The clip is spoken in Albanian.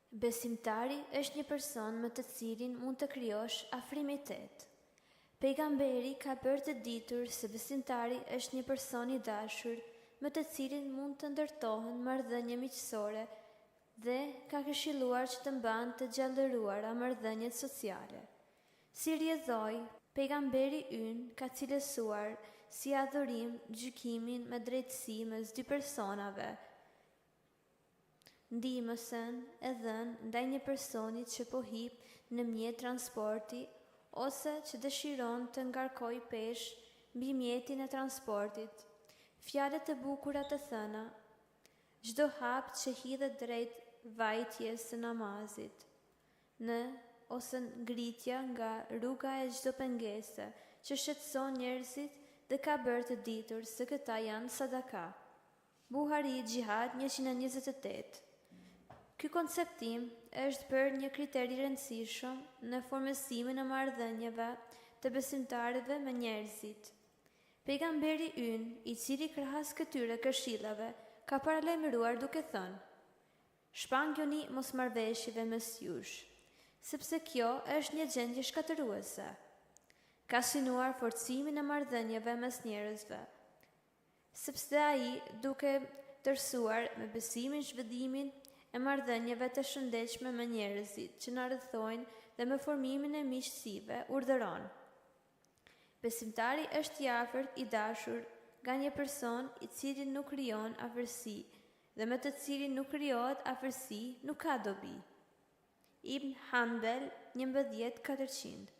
Besimtari është një person me të cilin mund të krijosh afrimitet. Pejgamberi ka bërë të ditur se besimtari është një person i dashur me të cilin mund të ndërtohen marrëdhënie miqësore dhe ka këshilluar që të mban të gjallëruara marrëdhëniet sociale. Si rrjedhoi, pejgamberi ynë ka cilësuar si adhurim gjykimin me drejtësi mes dy personave, ndihmësen e dhënë ndaj një personi që po hip në mjet transporti ose që dëshiron të ngarkojë peshë mbi mjetin e transportit. Fjalët e bukura të thëna, çdo hap që hidhet drejt vajtjes së namazit, ose ngritja nga rruga e çdo pengese që shqetëson njerëzit dhe ka bërë të ditur se këta janë sadaka. Buhari Gjihad 128. Ky konceptim është për një kriter i rëndësishëm në formësimin e marrëdhënieve të besimtarëve me njerëzit. Pejgamberi ynë, i cili krahas këtyre këshillave, ka paralajmëruar duke thënë: "Shpangoni mosmarrveshjeve mes jush, sepse kjo është një gjendje shkatëruese." Ka synuar forcimin e marrëdhënieve mes njerëzve, sepse ai duke tërësuar me besimin zhvillimin e marrëdhënieve të shëndetshme me njerëzit që na rrethojnë dhe me formimin e miqësive urdhëron. Besimtari është i afërt i dashur nga një person i cili nuk krijon afërsi dhe me të cilin nuk krijohet afërsi nuk ka dobi. Ibn Hanbel 11.400